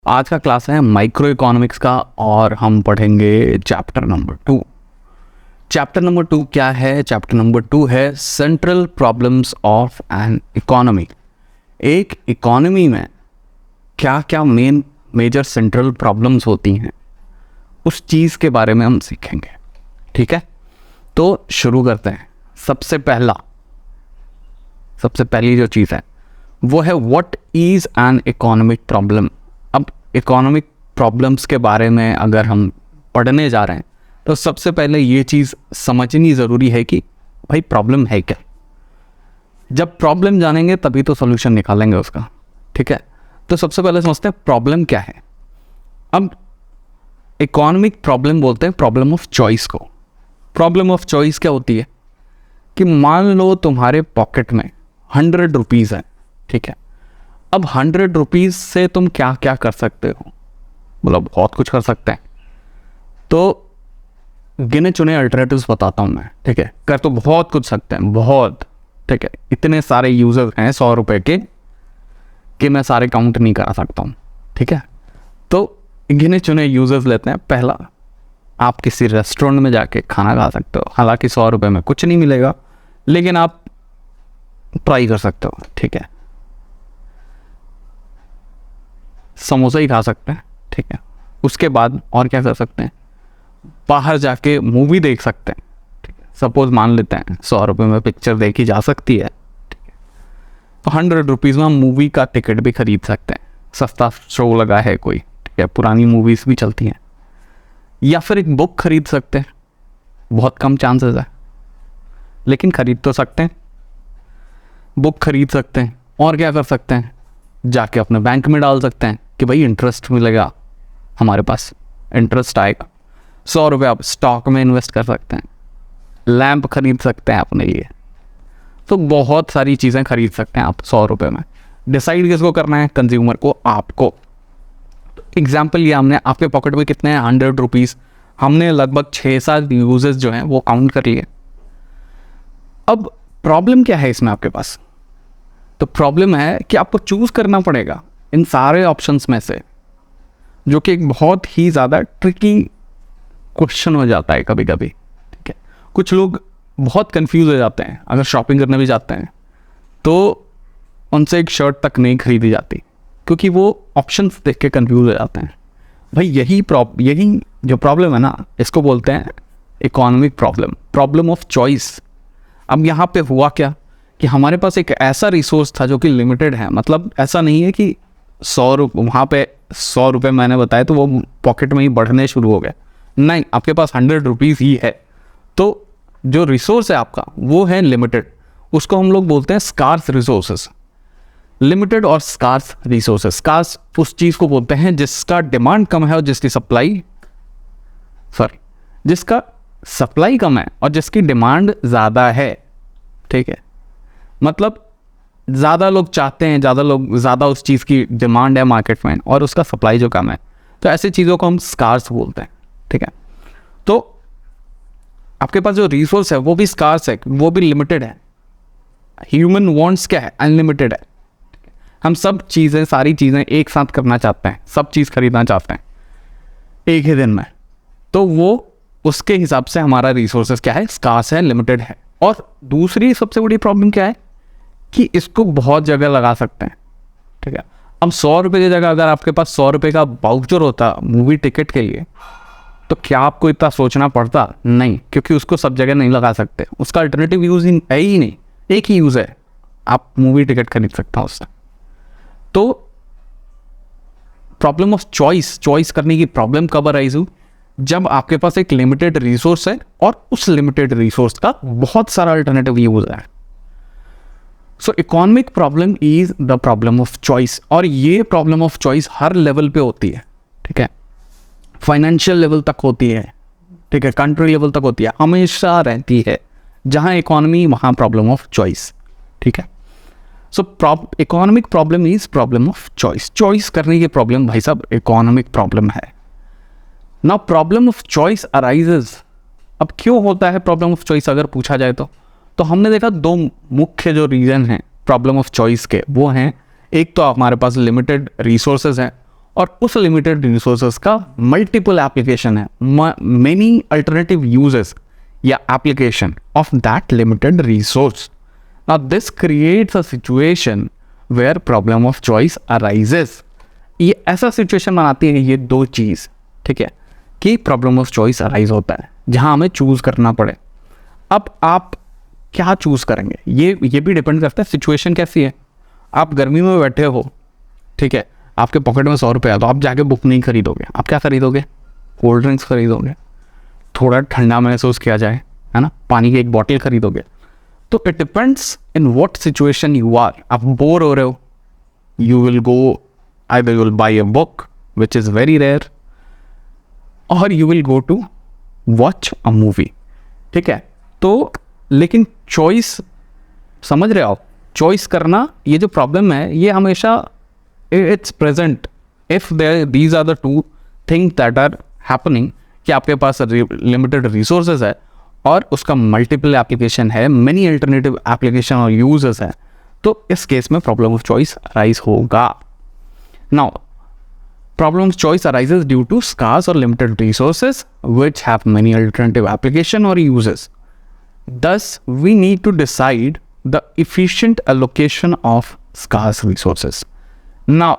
आज का क्लास है माइक्रो इकोनॉमिक्स का और हम पढ़ेंगे चैप्टर नंबर 2। चैप्टर नंबर 2 क्या है? चैप्टर नंबर 2 है central problems of an economy. एक इकोनॉमी में क्या क्या मेजर सेंट्रल प्रॉब्लम्स होती हैं, उस चीज़ के बारे में हम सीखेंगे। ठीक है, तो शुरू करते हैं। सबसे पहली जो चीज़ है वो है what is an economic problem. अब इकोनॉमिक प्रॉब्लम्स के बारे में अगर हम पढ़ने जा रहे हैं तो सबसे पहले ये चीज़ समझनी ज़रूरी है कि भाई प्रॉब्लम है क्या। जब प्रॉब्लम जानेंगे तभी तो सॉल्यूशन निकालेंगे उसका। ठीक है, तो सबसे पहले समझते हैं प्रॉब्लम क्या है। अब इकोनॉमिक प्रॉब्लम बोलते हैं प्रॉब्लम ऑफ चॉइस को। प्रॉब्लम ऑफ चॉइस क्या होती है कि मान लो तुम्हारे पॉकेट में 100 रुपीज़ है। ठीक है, अब 100 रुपीज़ से तुम क्या क्या कर सकते हो? मतलब बहुत कुछ कर सकते हैं। तो गिने चुने अल्टरनेटिव्स बताता हूँ मैं। ठीक है, कर तो बहुत कुछ सकते हैं, बहुत। ठीक है, इतने सारे यूजर हैं 100 रुपये के कि मैं सारे काउंट नहीं करा सकता हूँ। ठीक है, तो गिने चुने यूजर्स लेते हैं। पहला, आप किसी रेस्टोरेंट में जाके खाना खा सकते हो। हालांकि 100 रुपये में कुछ नहीं मिलेगा, लेकिन आप ट्राई कर सकते हो। ठीक है, समोसा ही खा सकते हैं। ठीक है, उसके बाद और क्या कर सकते हैं? बाहर जाके मूवी देख सकते हैं। ठीक है, सपोज मान लेते हैं 100 रुपये में पिक्चर देखी जा सकती है। ठीक है, तो 100 रुपीज़ में हम मूवी का टिकट भी खरीद सकते हैं। सस्ता शो लगा है कोई, ठीक है, पुरानी मूवीज़ भी चलती हैं। या फिर एक बुक खरीद सकते हैं, बहुत कम चांसेस है लेकिन खरीद तो सकते हैं। बुक खरीद सकते हैं। और क्या कर सकते हैं? जाके अपने बैंक में डाल सकते हैं कि भाई इंटरेस्ट मिलेगा, हमारे पास इंटरेस्ट आएगा। 100 रुपये आप स्टॉक में इन्वेस्ट कर सकते हैं। लैंप खरीद सकते हैं अपने लिए। तो बहुत सारी चीज़ें खरीद सकते हैं आप 100 रुपये में। डिसाइड किसको करना है? कंज्यूमर को, आपको। एग्जाम्पल ये, हमने आपके पॉकेट में कितने हैं? 100 रुपीज़। हमने लगभग 6-7 यूजेस जो हैं वो काउंट कर लिए। अब प्रॉब्लम क्या है इसमें आपके पास? तो प्रॉब्लम है कि आपको चूज करना पड़ेगा इन सारे ऑप्शंस में से, जो कि एक बहुत ही ज़्यादा ट्रिकी क्वेश्चन हो जाता है कभी कभी। ठीक है, कुछ लोग बहुत कंफ्यूज हो जाते हैं। अगर शॉपिंग करने भी जाते हैं तो उनसे एक शर्ट तक नहीं खरीदी जाती, क्योंकि वो ऑप्शंस देख के कंफ्यूज हो जाते हैं। भाई यही जो प्रॉब्लम है ना, इसको बोलते हैं economic problem, problem of choice. अब यहाँ पे हुआ क्या कि हमारे पास एक ऐसा रिसोर्स था जो कि लिमिटेड है। मतलब ऐसा नहीं है कि 100 रुपये वहाँ पे 100 रुपये मैंने बताया तो वो पॉकेट में ही बढ़ने शुरू हो गए। नहीं, आपके पास 100 रुपीज़ ही है। तो जो रिसोर्स है आपका वो है लिमिटेड। उसको हम लोग बोलते हैं स्कार्स रिसोर्सेस। लिमिटेड और स्कार्स रिसोर्सेस। स्कार्स उस चीज़ को बोलते हैं जिसका डिमांड कम है और जिसका सप्लाई कम है और जिसकी डिमांड ज़्यादा है। ठीक है, मतलब ज़्यादा लोग चाहते हैं, ज़्यादा उस चीज़ की डिमांड है मार्केट में और उसका सप्लाई जो कम है। तो ऐसी चीज़ों को हम स्कार्स बोलते हैं। ठीक है, तो आपके पास जो रिसोर्स है वो भी स्कार्स है, वो भी लिमिटेड है। ह्यूमन वांट्स क्या है? अनलिमिटेड है। हम सारी चीज़ें एक साथ करना चाहते हैं, सब चीज़ खरीदना चाहते हैं एक ही दिन में। तो वो उसके हिसाब से हमारा रिसोर्सेज क्या है? स्कार्स है, लिमिटेड है। और दूसरी सबसे बड़ी प्रॉब्लम क्या है कि इसको बहुत जगह लगा सकते हैं। ठीक है, अब 100 रुपये की जगह अगर आपके पास 100 रुपये का वाउचर होता मूवी टिकट के लिए, तो क्या आपको इतना सोचना पड़ता? नहीं, क्योंकि उसको सब जगह नहीं लगा सकते। उसका अल्टरनेटिव यूज़ है ही नहीं, एक ही यूज़ है, आप मूवी टिकट खरीद सकते हो उससे। तो प्रॉब्लम ऑफ चॉइस करने की प्रॉब्लम कब अराइज हुई? जब आपके पास एक लिमिटेड रिसोर्स है और उस लिमिटेड रिसोर्स का बहुत सारा अल्टरनेटिव यूज है। सो economic problem is the problem of choice. और ये problem of choice her level पे होती है। ठीक है, फाइनेंशियल लेवल तक होती है। ठीक है, कंट्री लेवल तक होती है, हमेशा रहती है। जहां इकोनॉमी वहां प्रॉब्लम ऑफ चॉइस। ठीक है, सो economic problem is problem of choice. Choice करने की प्रॉब्लम भाई साहब इकोनॉमिक प्रॉब्लम है ना। Problem of choice arises. अब क्यों होता है प्रॉब्लम ऑफ चॉइस अगर पूछा जाए तो हमने देखा 2 मुख्य जो रीजन हैं प्रॉब्लम ऑफ चॉइस के, वो हैं एक तो हमारे पास लिमिटेड रिसोर्सेज हैं और उस लिमिटेड रिसोर्सेज का मल्टीपल एप्लीकेशन है, मेनी अल्टरनेटिव यूजेस या application of that limited resource. Now this creates a situation where problem of choice arises. ये ऐसा सिचुएशन बनाती है ये दो चीज़, ठीक है, कि प्रॉब्लम ऑफ चॉइस अराइज होता है जहां हमें चूज करना पड़े. अब आप क्या चूज करेंगे ये भी डिपेंड करता है सिचुएशन कैसी है. आप गर्मी में बैठे हो, ठीक है, आपके पॉकेट में 100 रुपये है, तो आप जाके बुक नहीं खरीदोगे, आप क्या खरीदोगे? कोल्ड ड्रिंक्स खरीदोगे, थोड़ा ठंडा महसूस किया जाए, है ना, पानी की एक बॉटल खरीदोगे. तो it depends in what situation you are. आप बोर हो रहे हो, you will go, either you will buy a book which is very rare or you will go to watch a movie. ठीक है, तो लेकिन चॉइस, समझ रहे हो आप, चॉइस करना, ये जो प्रॉब्लम है ये हमेशा it's present if these are the two things that are happening, कि आपके पास लिमिटेड रिसोर्सेज है और उसका मल्टीपल एप्लीकेशन है, मेनी अल्टरनेटिव एप्लीकेशन और यूजर्स है, तो इस केस में प्रॉब्लम ऑफ चॉइस राइज होगा. Now, problem of choice arises due to scarce or limited resources which have many alternative application or uses. Thus, we need to decide the efficient allocation of scarce resources. Now,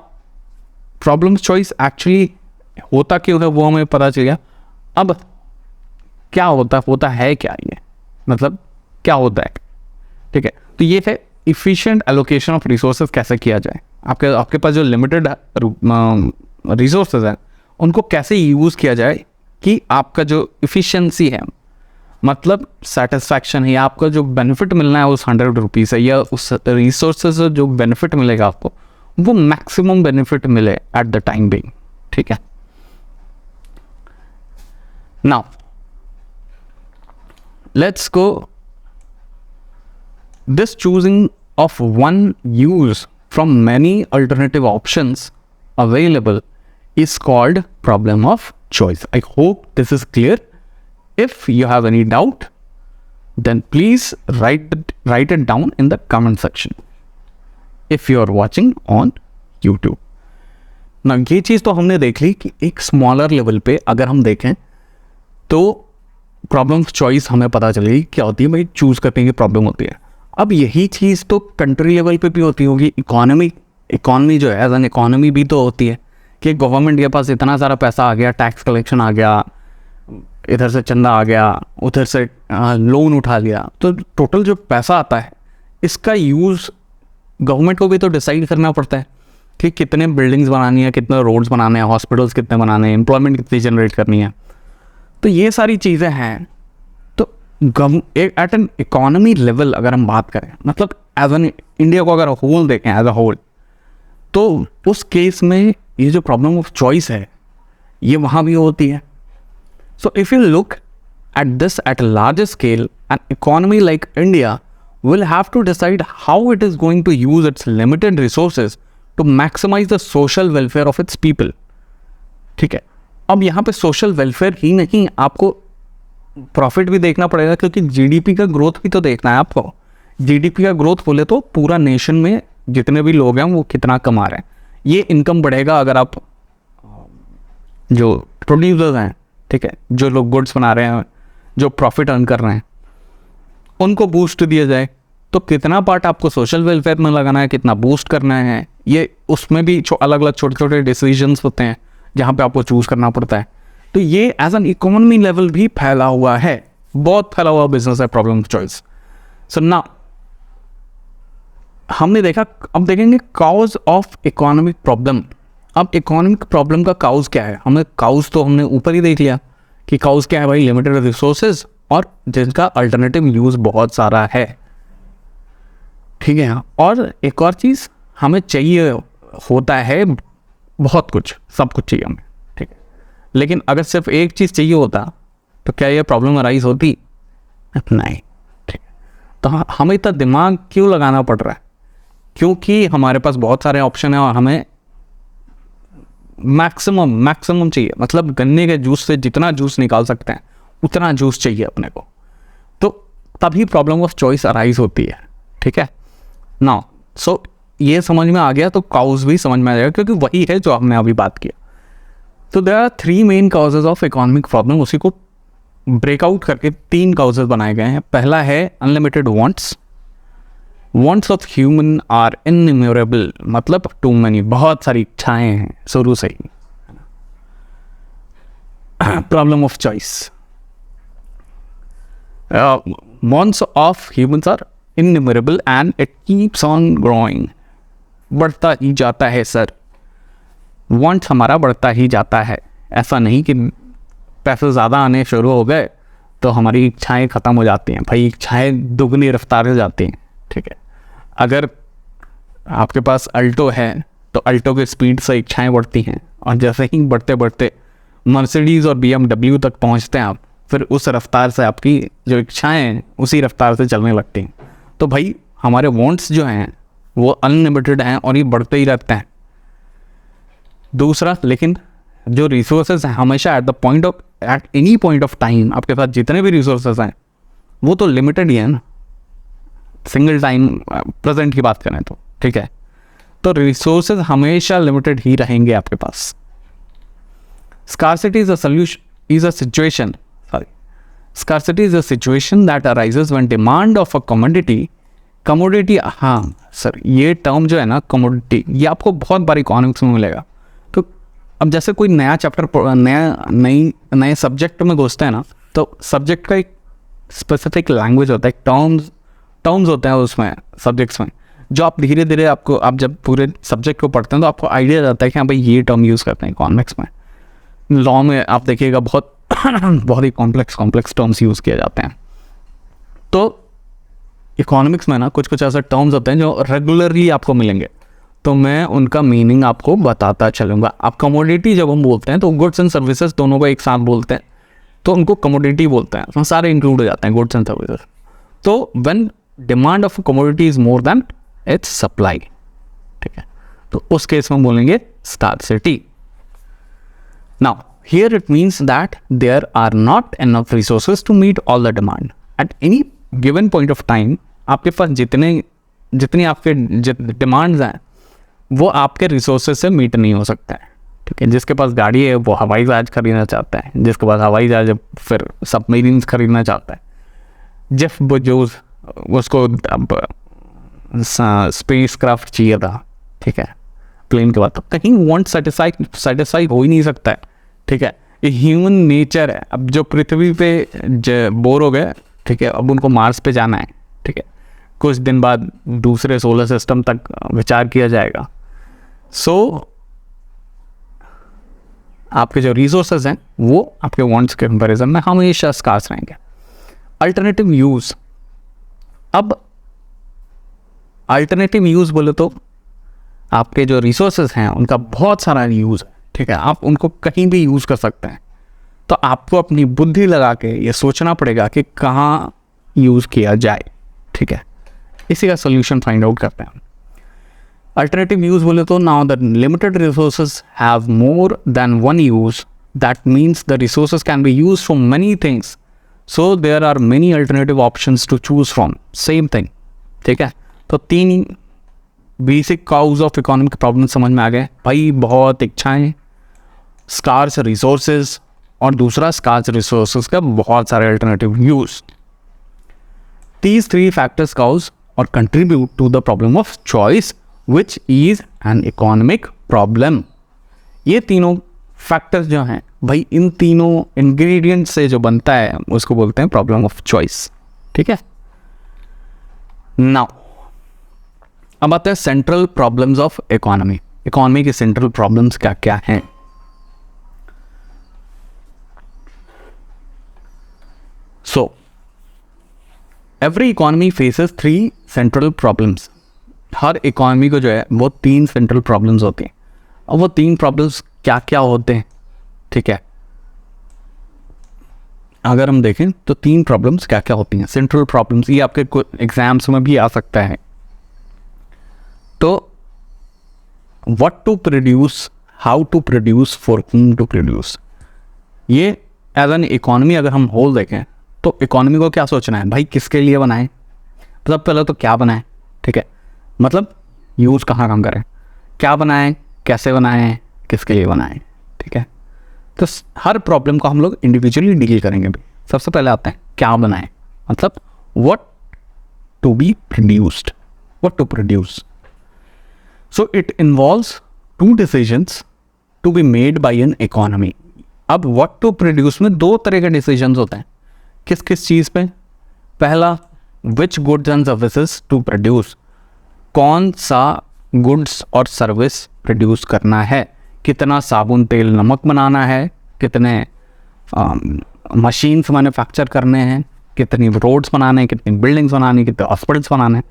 problem of choice actually होता क्यों है वो हमें पता चल गया. अब क्या होता है क्या, ये मतलब क्या होता है, ठीक है, तो ये है efficient allocation of resources कैसे किया जाए. आपके पास जो लिमिटेड रिसोर्सेज हैं उनको कैसे यूज़ किया जाए कि आपका जो इफ़िशेंसी है, मतलब सेटिस्फैक्शन है, या आपका जो बेनिफिट मिलना है उस 100 रुपीज़ है, या उस रिसोर्सेज से जो बेनिफिट मिलेगा आपको, वो मैक्सिमम बेनिफिट मिले एट द टाइम बीइंग. ठीक है, now let's go. This choosing of one use from many alternative options available is called problem of choice. I hope this is clear. If you have any doubt, then please write it down in the comment section. If you are watching on YouTube. Now ये चीज़ तो हमने देख ली कि एक smaller level पे अगर हम देखें तो प्रॉब्लम ऑफ चॉइस हमें पता चलेगी क्या होती है, भाई चूज करने की प्रॉब्लम होती है. अब यही चीज़ तो कंट्री लेवल पे भी होती होगी. इकोनॉमी जो है एज एन इकोनॉमी भी तो होती है कि गवर्नमेंट के पास इतना सारा पैसा आ गया, टैक्स कलेक्शन आ गया, इधर से चंदा आ गया, उधर से लोन उठा लिया, तो टोटल जो पैसा आता है इसका यूज़ गवर्नमेंट को भी तो डिसाइड करना पड़ता है कि कितने बिल्डिंग्स बनानी है, कितने रोड्स बनाने हैं, हॉस्पिटल्स कितने बनाने हैं, एम्प्लॉयमेंट कितनी जनरेट करनी है. तो ये सारी चीज़ें हैं. एट एन इकोनॉमी लेवल अगर हम बात करें, मतलब एज एन इंडिया को अगर होल देखें एज अ होल, तो उस केस में ये जो प्रॉब्लम ऑफ चॉइस है ये वहाँ भी होती है. So if you look at this at a larger scale, an economy like India will have to decide how it is going to use its limited resources to maximize the social welfare of its people. ठीक है, अब यहाँ पे social welfare ही नहीं, आपको profit भी देखना पड़ेगा, क्योंकि जीडीपी का ग्रोथ भी तो देखना है आपको. जीडीपी का ग्रोथ बोले तो पूरा नेशन में जितने भी लोग हैं वो कितना कमा रहे हैं, ये इनकम बढ़ेगा अगर आप जो प्रोड्यूसर्स हैं, ठीक है, जो लोग गुड्स बना रहे हैं, जो प्रॉफिट अर्न कर रहे हैं, उनको बूस्ट दिया जाए. तो कितना पार्ट आपको सोशल वेलफेयर में लगाना है, कितना बूस्ट करना है, ये उसमें भी अलग अलग छोटे छोटे डिसीजंस होते हैं जहाँ पे आपको चूज़ करना पड़ता है. तो ये एज एन इकोनॉमी लेवल भी फैला हुआ है, बहुत फैला हुआ बिजनेस है problem of choice. So now हमने देखा, अब देखेंगे काउज ऑफ इकोनॉमिक प्रॉब्लम. अब इकोनॉमिक प्रॉब्लम का काउज क्या है, हमने ऊपर ही देख लिया कि काउज क्या है भाई, लिमिटेड रिसोर्सेज और जिनका अल्टरनेटिव यूज बहुत सारा है. ठीक है, और एक और चीज़ हमें चाहिए होता है, बहुत कुछ, सब कुछ चाहिए हमें, ठीक है, लेकिन अगर सिर्फ एक चीज़ चाहिए होता तो क्या ये प्रॉब्लम अराइज होती? नहीं. ठीक है, तो हमें इतना दिमाग क्यों लगाना पड़ रहा है? क्योंकि हमारे पास बहुत सारे ऑप्शन हैं और हमें मैक्सिमम चाहिए, मतलब गन्ने के जूस से जितना जूस निकाल सकते हैं उतना जूस चाहिए अपने को, तो तभी प्रॉब्लम ऑफ चॉइस अराइज होती है. ठीक है, नाउ सो ये समझ में आ गया तो काउज भी समझ में आ जाएगा, क्योंकि वही है जो हमने अभी बात किया. तो there are 3 main causes of economic problem, उसी को ब्रेकआउट करके 3 काउजेज बनाए गए हैं। पहला है unlimited wants. Wants of human are innumerable, मतलब टू मैनी, बहुत सारी इच्छाएं हैं शुरू से ही। Problem of choice. wants of humans are innumerable and it keeps on growing, बढ़ता ही जाता है सर। want हमारा बढ़ता ही जाता है, ऐसा नहीं कि पैसे ज़्यादा आने शुरू हो गए तो हमारी इच्छाएं ख़त्म हो जाती हैं। भाई इच्छाएं दुगनी रफ्तार से जाती हैं, ठीक है। अगर आपके पास अल्टो है तो अल्टो की स्पीड से इच्छाएं बढ़ती हैं, और जैसे ही बढ़ते बढ़ते मर्सिडीज़ और BMW तक पहुंचते हैं आप, फिर उस रफ्तार से आपकी जो इच्छाएं हैं उसी रफ्तार से चलने लगती हैं। तो भाई हमारे वांट्स जो हैं वो अनलिमिटेड हैं और ये बढ़ते ही रहते हैं। दूसरा, लेकिन जो रिसोर्सेज हैं हमेशा at any point of time आपके पास जितने भी रिसोर्सेज हैं वो तो लिमिटेड ही है ना, सिंगल टाइम प्रेजेंट की बात करें तो, ठीक है। तो रिसोर्सेज हमेशा लिमिटेड ही रहेंगे आपके पास। Scarcity is a situation that arises when demand of a commodity, हाँ सर ये टर्म जो है ना कमोडिटी, ये आपको बहुत बार इकोनॉमिक्स में मिलेगा। तो अब जैसे कोई नया चैप्टर नए सब्जेक्ट में घुसते हैं ना, तो सब्जेक्ट का एक स्पेसिफिक लैंग्वेज होता है, टर्म्स होते हैं उसमें सब्जेक्ट्स में, जो आप धीरे धीरे आप जब पूरे सब्जेक्ट को पढ़ते हैं तो आपको आइडिया जाता है कि हाँ भाई ये टर्म यूज़ करते हैं इकोनॉमिक्स में। लॉ में आप देखिएगा बहुत बहुत ही कॉम्प्लेक्स टर्म्स यूज़ किए जाते हैं। तो इकोनॉमिक्स में ना कुछ ऐसे टर्म्स होते हैं जो रेगुलरली आपको मिलेंगे, तो मैं उनका मीनिंग आपको बताता चलूँगा। आप कमोडिटी जब हम बोलते हैं तो गुड्स एंड सर्विसेज दोनों को एक साथ बोलते हैं, तो उनको कमोडिटी बोलते हैं, उसमें सारे इंक्लूड हो जाते हैं गुड्स एंड सर्विसेज। तो when demand of commodity is more than it's supply, ठीक है, तो उस केस में बोलेंगे scarcity. Now, here it means that there are not enough resources to meet all the demand. At any given point of time, आपके पास जितनी आपके demands हैं वो आपके रिसोर्सेज से मीट नहीं हो सकता है, ठीक है। जिसके पास गाड़ी है वो हवाई जहाज खरीदना चाहता है, जिसके पास हवाई जहाज फिर सबमरीन्स खरीदना चाहता है, जेफ बेजोस उसको अब स्पेस क्राफ्ट चाहिए था, ठीक है, प्लेन के बाद। तो कहीं वांट सेटिस्फाई हो ही नहीं सकता है, ठीक है। ये ह्यूमन नेचर है। अब जो पृथ्वी पे बोर हो गए, ठीक है, अब उनको मार्स पे जाना है, ठीक है, कुछ दिन बाद दूसरे सोलर सिस्टम तक विचार किया जाएगा। सो आपके जो रिसोर्सेज हैं वो आपके वांट्स के कंपैरिजन में हमेशा स्कार्स रहेंगे। अल्टरनेटिव यूज़, अब अल्टरनेटिव यूज़ बोले तो आपके जो रिसोर्सेज हैं उनका बहुत सारा यूज़ है, ठीक है, आप उनको कहीं भी यूज़ कर सकते हैं। तो आपको अपनी बुद्धि लगा के ये सोचना पड़ेगा कि कहाँ यूज़ किया जाए, ठीक है। इसी का सोल्यूशन फाइंड आउट करते हैं। अल्टरनेटिव यूज़ बोले तो now the limited resources have more than one use, that means the resources can be use for many things, so there are many alternative options to choose from, same thing, ठीक है। तो 3 basic causes of economic problem समझ में आ गए भाई। बहुत इच्छाएं, scars resources, और दूसरा स्कार्स रिसोर्सेज का बहुत सारे alternative use. These 3 factors cause or contribute to the problem of choice, which is an economic problem. ये तीनों फैक्टर्स जो हैं भाई, इन तीनों इंग्रेडिएंट्स से जो बनता है उसको बोलते हैं प्रॉब्लम ऑफ चॉइस, ठीक है। नाउ अब आते हैं central problems of economy. Economy के सेंट्रल प्रॉब्लम्स क्या क्या हैं। So every economy faces 3 central problems. हर इकोनॉमी को जो है वो 3 सेंट्रल प्रॉब्लम्स होती हैं। अब वो 3 प्रॉब्लम्स क्या क्या होते हैं, ठीक है, अगर हम देखें तो 3 प्रॉब्लम्स क्या क्या होती हैं सेंट्रल प्रॉब्लम्स। ये आपके एग्जाम्स में भी आ सकता है। तो what to produce, how to produce, for whom to produce, ये एज एन इकोनॉमी अगर हम होल देखें तो इकोनॉमी को क्या सोचना है भाई, किसके लिए बनाएं, मतलब पहले तो क्या बनाएं, ठीक है, मतलब यूज़ कहाँ करें, क्या बनाएं, कैसे बनाएं, किसके लिए बनाएं, ठीक है। तो हर प्रॉब्लम को हम लोग इंडिविजुअली डील करेंगे। सबसे पहले आते हैं क्या बनाएं, मतलब what to be produced, what to produce. So it involves two decisions to be made by an economy. अब व्हाट टू प्रोड्यूस में दो तरह के डिसीजंस होते हैं। किस किस चीज़ पे? पहला, which goods and services to produce, कौन सा गुड्स और सर्विस प्रोड्यूस करना है, कितना साबुन तेल नमक बनाना है, कितने मशीन्स मैन्युफैक्चर करने हैं, कितनी रोड्स बनाने हैं, कितनी बिल्डिंग्स बनानी, कितने हॉस्पिटल्स बनाने हैं,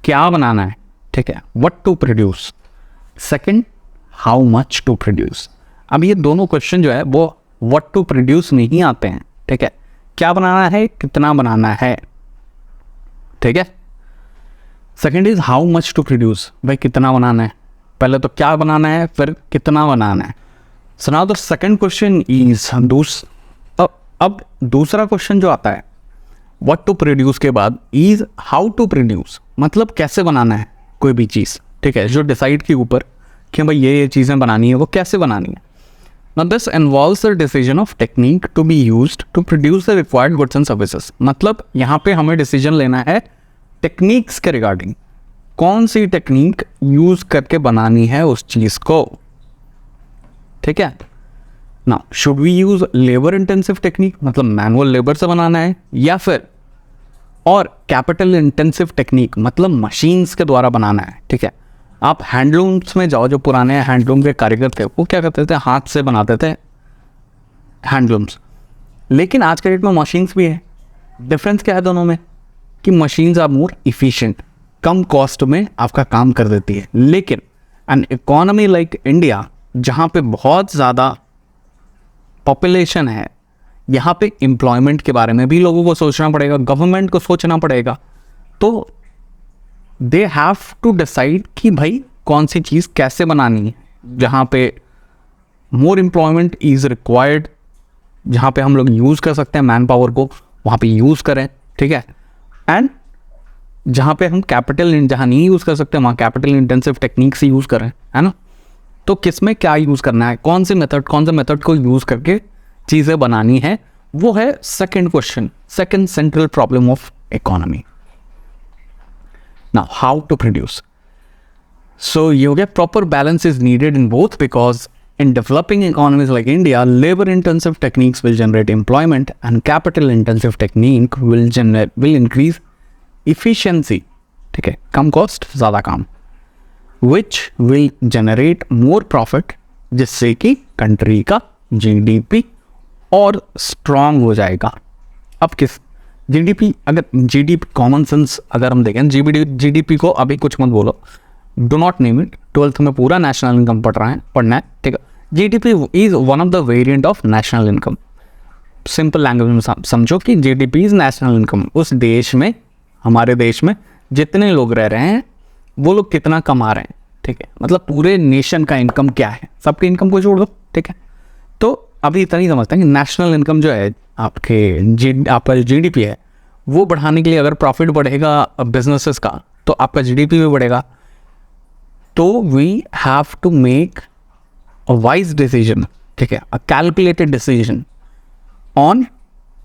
क्या बनाना है, ठीक है, what to produce. Second, how much to produce. अब ये दोनों क्वेश्चन जो है वो व्हाट टू प्रोड्यूस में ही आते हैं, ठीक है, क्या बनाना है, कितना बनाना है, ठीक है। Second is how much to produce, भाई कितना बनाना है, पहले तो क्या बनाना है फिर कितना बनाना है। So now the second question is अब दूसरा क्वेश्चन जो आता है व्हाट टू प्रोड्यूस के बाद इज हाउ टू प्रोड्यूस, मतलब कैसे बनाना है कोई भी चीज़, ठीक है, जो डिसाइड के ऊपर कि भाई ये चीज़ें बनानी है वो कैसे बनानी है। Now this involves the decision of technique to be used to produce the required goods and services। मतलब यहाँ पे हमें डिसीजन लेना है टेक्निक्स के रिगार्डिंग, कौन सी टेक्निक यूज करके बनानी है उस चीज़ को, ठीक है। ना should we use labour intensive technique, मतलब मैनुअल लेबर से बनाना है, या फिर और कैपिटल इंटेंसिव टेक्निक, मतलब मशीन्स के द्वारा बनाना है, ठीक है। आप हैंडलूम्स में जाओ, जो पुराने हैंडलूम के कारीगर थे वो क्या करते थे, हाथ से बनाते थे हैंडलूम्स, लेकिन आज के डेट में मशीन्स भी है। डिफरेंस क्या है दोनों में कि मशीन्स आर मोर इफ़िशिएंट, कम कॉस्ट में आपका काम कर देती है, लेकिन एन इकोनॉमी लाइक इंडिया जहाँ पे बहुत ज़्यादा पॉपुलेशन है, यहाँ पे एम्प्लॉयमेंट के बारे में भी लोगों को सोचना पड़ेगा, गवर्नमेंट को सोचना पड़ेगा, तो दे हैव टू डिसाइड कि भाई कौन सी चीज़ कैसे बनानी है, जहाँ पे मोर एम्प्लॉयमेंट इज़ रिक्वायर्ड, जहाँ पे हम लोग यूज़ कर सकते हैं मैन पावर को, वहाँ पे यूज़ करें, ठीक है। एंड जहाँ पे हम कैपिटल, जहाँ नहीं यूज़ कर सकते वहाँ कैपिटल इंटेंसिव टेक्निक्स यूज़ करें, है ना। तो किस में क्या यूज़ करना है, कौन से मेथड को यूज़ करके चीज़ें बनानी है, वो है second question, second central problem of economy. Now, how to produce? So you get proper balance is needed in both, because in developing economies like India, labor-intensive techniques will generate employment, and capital-intensive technique will increase efficiency. ठीक है, कम cost, ज़्यादा काम, which will generate more profit, जिससे कि country का GDP और strong हो जाएगा। अब किस जीडीपी, अगर जीडीपी कॉमन सेंस अगर हम देखें, जीडीपी को अभी कुछ मत बोलो, do not name it, 12th में पूरा नेशनल इनकम पढ़ना है, ठीक है। GDP is one of the variant of national income. Simple language में समझो कि जीडीपी इज नेशनल इनकम। उस देश में, हमारे देश में जितने लोग रह रहे हैं वो लोग कितना कमा रहे हैं, ठीक है, मतलब पूरे नेशन का इनकम क्या है, सबके इनकम को जोड़ दो, ठीक है। तो अभी इतना ही समझते हैं कि नेशनल इनकम जो है आपका जीडीपी है, वो बढ़ाने के लिए अगर प्रॉफिट बढ़ेगा बिजनेसेस का तो आपका जीडीपी भी बढ़ेगा। तो we have to make a wise decision, ठीक है, a calculated decision on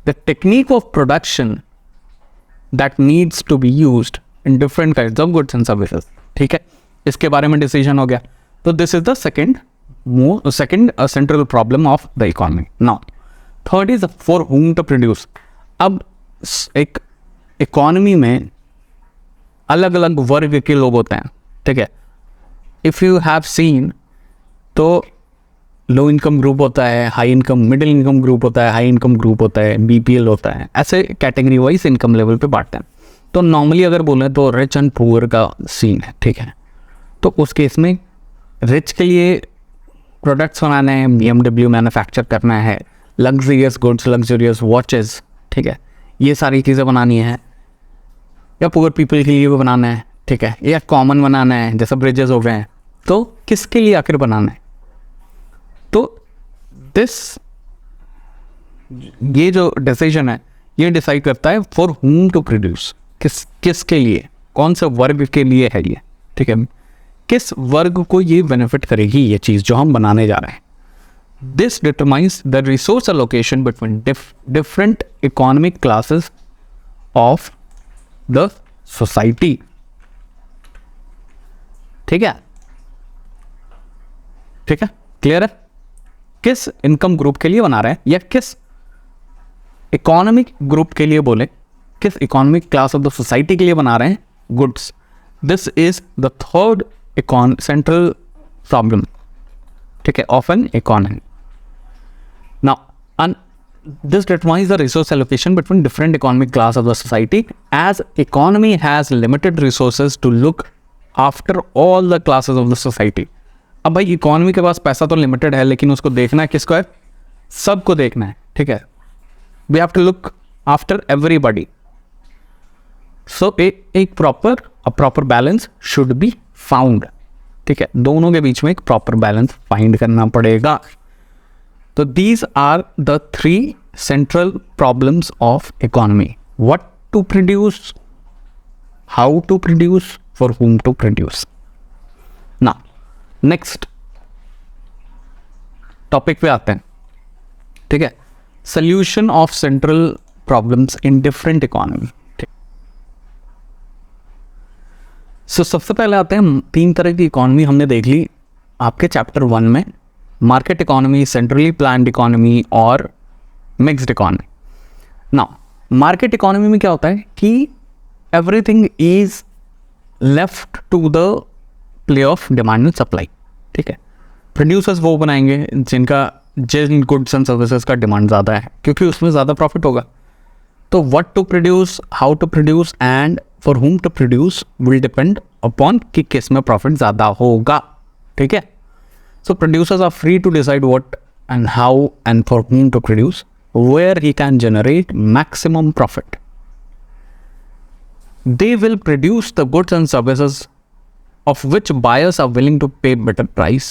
the technique of production that needs to be used in different kinds of goods and services, ठीक है। इसके बारे में डिसीजन हो गया। तो this is the second central problem of the economy. Now third is for whom to produce. अब एक इकोनॉमी में अलग अलग वर्ग के लोग होते हैं, ठीक है। इफ़ यू हैव सीन, तो लो इनकम ग्रुप होता है, high income, middle income group होता है, हाई इनकम ग्रुप होता है, बीपीएल होता है, ऐसे कैटेगरी वाइज इनकम लेवल पे बांटते हैं। तो नॉर्मली अगर बोलें तो रिच एंड पुअर का सीन है, ठीक है। तो उस केस में रिच के लिए प्रोडक्ट्स बनाने हैं, BMW मैन्युफैक्चर करना है, लग्जरियस गुड्स, लग्जरियस वॉचेस, ठीक है, ये सारी चीज़ें बनानी है, या पुअर पीपल के लिए भी बनाना है, ठीक है, या कॉमन बनाना है, जैसे ब्रिजेस हो गए हैं। तो किसके लिए आखिर बनाना है? तो ये जो डिसीजन है ये डिसाइड करता है फॉर whom टू प्रोड्यूस, किसके लिए, कौन से वर्ग के लिए है ये, ठीक है, किस वर्ग को ये बेनिफिट करेगी ये चीज़ जो हम बनाने जा रहे हैं। This determines the resource allocation between different economic classes of the society. ठीक है, ठीक है, क्लियर है? किस इनकम ग्रुप के लिए बना रहे हैं या किस इकोनॉमिक ग्रुप के लिए बोले, किस economic class of the society के लिए बना रहे हैं goods. This is the third central problem, ठीक है, of an economy. Now this determines the resource allocation between different economic class of the society, as economy has limited resources to look after all the classes of the society. अब भाई economy के पास पैसा तो limited है, लेकिन उसको देखना है किसको है? सबको देखना है, ठीक है. We have to look after everybody. So एक proper balance should be found, ठीक है. दोनों के बीच में एक प्रॉपर बैलेंस फाइंड करना पड़ेगा. तो these are the 3 central problems of economy. What to produce, how to produce, for whom to produce. Now, next topic पे आते हैं, ठीक है. Solution of central problems in different economy. So, सबसे पहले आते हैं, 3 तरह की इकोनॉमी हमने देख ली आपके चैप्टर 1 में. Market economy, centrally planned economy और mixed economy. Now market economy में क्या होता है कि everything is left to the play of demand and supply, ठीक है. प्रोड्यूसर्स वो बनाएंगे जिन गुड्स एंड सर्विसेज का डिमांड ज़्यादा है, क्योंकि उसमें ज़्यादा प्रॉफिट होगा. तो what to produce, how to produce and for whom to produce will depend upon कि किस में प्रॉफिट ज़्यादा होगा, ठीक है. So producers are free to decide what and how and for whom to produce, where he can generate maximum profit. They will produce the goods and services of which buyers are willing to pay better price.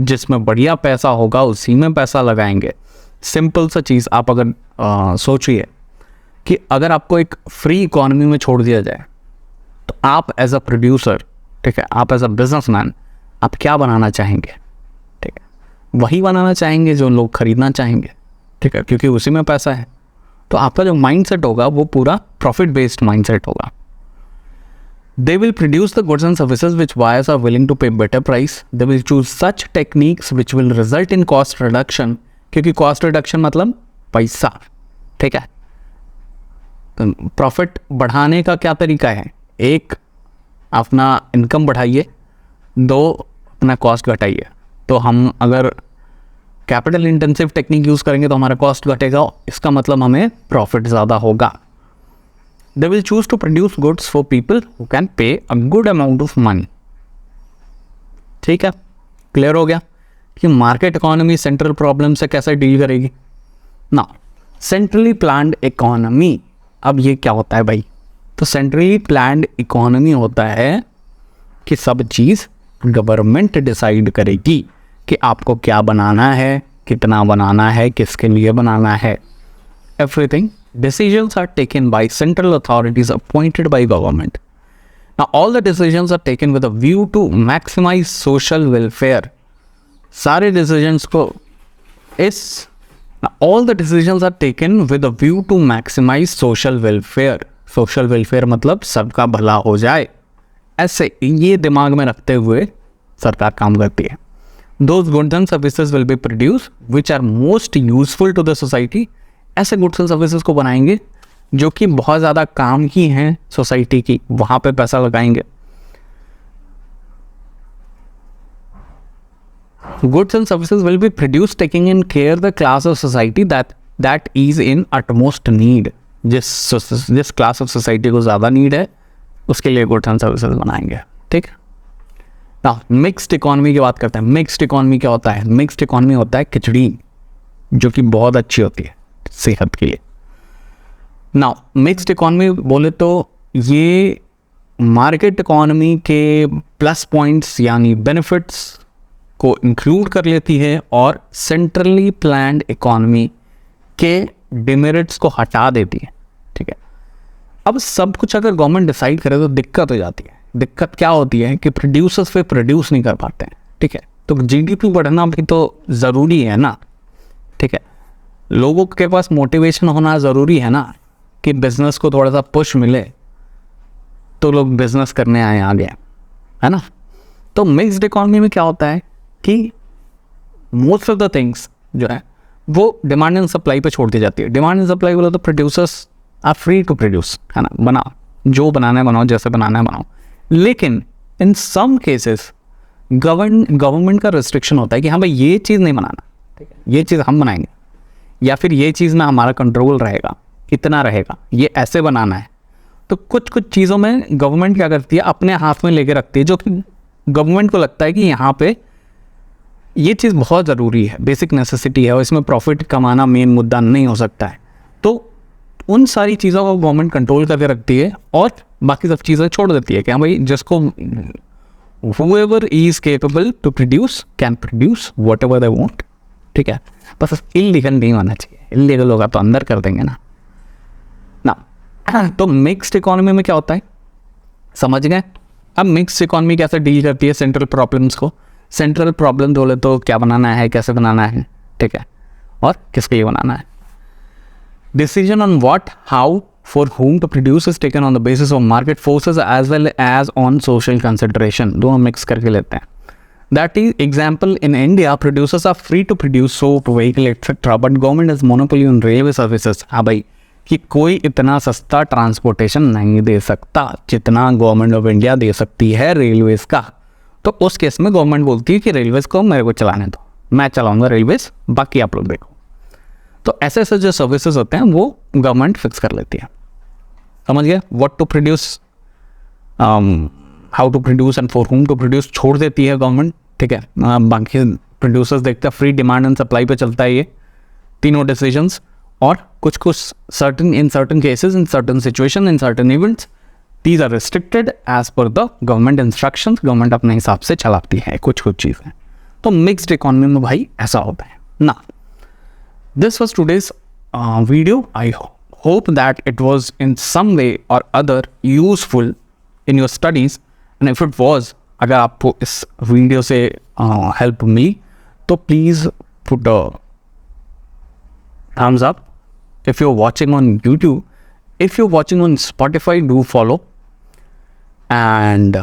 जिसमें बढ़िया पैसा होगा उसी में पैसा लगाएंगे. Simple सा चीज़ आप अगर सोचिए कि अगर आपको एक फ्री इकोनॉमी में छोड़ दिया जाए तो आप एज अ प्रोड्यूसर, ठीक है, आप एज अ बिजनेसमैन, आप क्या बनाना चाहेंगे? वही बनाना चाहेंगे जो लोग खरीदना चाहेंगे, ठीक है, क्योंकि उसी में पैसा है. तो आपका जो माइंडसेट होगा वो पूरा प्रॉफिट बेस्ड माइंडसेट होगा. They will produce the goods and services which buyers are willing to pay better price. They will choose such techniques which will result in cost reduction, क्योंकि कॉस्ट रिडक्शन मतलब पैसा, ठीक है. Profit बढ़ाने का क्या तरीका है? एक, अपना इनकम बढ़ाइए, 2, अपना कॉस्ट घटाइए. तो हम अगर कैपिटल इंटेंसिव टेक्निक यूज़ करेंगे तो हमारा कॉस्ट घटेगा, इसका मतलब हमें प्रॉफिट ज़्यादा होगा. They will choose to produce goods for people who can pay a good amount of money. ठीक है, क्लियर हो गया कि मार्केट इकोनॉमी सेंट्रल प्रॉब्लम से कैसे डील करेगी. ना सेंट्रली प्लान्ड इकोनॉमी, अब ये क्या होता है भाई? तो सेंट्रली प्लान्ड इकोनॉमी होता है कि सब चीज़ गवर्नमेंट डिसाइड करेगी कि आपको क्या बनाना है, कितना बनाना है, किसके लिए बनाना है. Everything decisions are taken by central authorities appointed by government. Now all the decisions are taken with a view to maximize social welfare. सारे decisions को all the decisions are taken with a view to maximize social welfare. Social welfare मतलब सबका भला हो जाए, ऐसे ये दिमाग में रखते हुए सरकार काम करती है. Those goods and services will be produced which are most useful to the society. ऐसे गुड्स एंड सर्विसेज को बनाएंगे जो कि बहुत ज़्यादा काम की हैं सोसाइटी की, वहाँ पे पैसा लगाएंगे. Goods and services will be produce taking in care the class of society that is in utmost need. जिस क्लास ऑफ सोसाइटी को ज़्यादा नीड है उसके लिए गुड्स एंड सर्विसेज बनाएंगे. ठीक है ना. मिक्स्ड इकोनॉमी की बात करते हैं. मिक्स्ड इकोनॉमी क्या होता है? मिक्स्ड इकोनॉमी होता है खिचड़ी, जो कि बहुत अच्छी होती है सेहत के लिए. नाउ मिक्स्ड इकोनॉमी बोले तो ये मार्केट इकोनॉमी के प्लस पॉइंट्स यानी बेनिफिट्स को इंक्लूड कर लेती है और सेंट्रली प्लान्ड इकोनॉमी के डिमेरिट्स को हटा देती है. ठीक है, अब सब कुछ अगर गवर्नमेंट डिसाइड करे तो दिक्कत हो जाती है. दिक्कत क्या होती है कि प्रोड्यूसर्स पे प्रोड्यूस नहीं कर पाते हैं. ठीक है, तो जीडीपी बढ़ना भी तो ज़रूरी है ना, ठीक है। लोगों के पास मोटिवेशन होना ज़रूरी है ना, कि बिजनेस को थोड़ा सा पुश मिले तो लोग बिजनेस करने आए आगे, है ना। तो मिक्स्ड इकोनॉमी में क्या होता है कि मोस्ट ऑफ द थिंग्स जो है वो डिमांड एंड सप्लाई पे छोड़ दी जाती है। डिमांड एंड सप्लाई बोला तो producers are free to produce, है ना, बनाओ जो बनाना है बनाओ, जैसे बनाना है बनाओ। लेकिन इन सम केसेस गवर्नमेंट का रिस्ट्रिक्शन होता है कि हाँ भाई ये चीज़ नहीं बनाना, ठीक है, ये चीज़ हम बनाएंगे, या फिर ये चीज़ में हमारा कंट्रोल रहेगा, कितना रहेगा, ये ऐसे बनाना है। तो कुछ कुछ चीज़ों में गवर्नमेंट क्या करती है, अपने हाथ में लेके रखती है, जो कि गवर्नमेंट को लगता है कि यहाँ पे ये चीज़ बहुत ज़रूरी है, बेसिक नेसेसिटी है, और इसमें प्रॉफिट कमाना मेन मुद्दा नहीं हो सकता है। तो उन सारी चीज़ों को गवर्नमेंट कंट्रोल करके रखती है और बाकी सब चीज़ें छोड़ देती है कि हाँ भाई जिसको whoever is capable to produce can produce whatever they want, ठीक है। बस इलीगल नहीं होना चाहिए, इलीगल होगा तो अंदर कर देंगे ना। तो मिक्स्ड इकोनॉमी में क्या होता है, समझ गए। अब मिक्स्ड इकोनॉमी कैसे डील करती है सेंट्रल प्रॉब्लम्स को। सेंट्रल प्रॉब्लम बोले तो क्या बनाना है, कैसे बनाना है, ठीक है, और किसके लिए बनाना है। Decision on what, how, for whom to produce is taken on the basis of market forces as well as on social consideration. दोनों मिक्स करके लेते हैं। That is example in India, producers are free to produce soap, vehicle, etc. But government has monopoly on railway services. हाँ भाई, कि कोई इतना सस्ता ट्रांसपोर्टेशन नहीं दे सकता जितना गवर्नमेंट ऑफ इंडिया दे सकती है रेलवेज का। तो उस केस में गवर्नमेंट बोलती है कि रेलवेज को मेरे को चलाने दो, मैं चलाऊंगा रेलवेज, बाकी आप लोग देखो। तो ऐसे ऐसे जो सर्विसेज होते हैं वो गवर्नमेंट फिक्स कर लेती है, समझ गए। What to produce, how to produce and for whom to produce छोड़ देती है गवर्नमेंट, ठीक है। बाकी प्रोड्यूसर्स देखते हैं, फ्री डिमांड एंड सप्लाई पे चलता है ये तीनों डिसीजंस। और कुछ कुछ certain in certain cases, in certain situation, in certain events, these are restricted as per the government instructions. Government अपने हिसाब से चलाती है कुछ कुछ चीज़ें। तो मिक्स्ड इकोनॉमी में भाई ऐसा होता है ना। This was today's video. I hope that it was in some way or other useful in your studies. And if it was, अगर आपको इस वीडियो से हेल्प मिली तो please put a thumbs up. If you're watching on YouTube, if you're watching on Spotify, do follow. And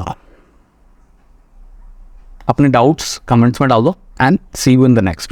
अपने doubts comments में डाल दो. And see you in the next video.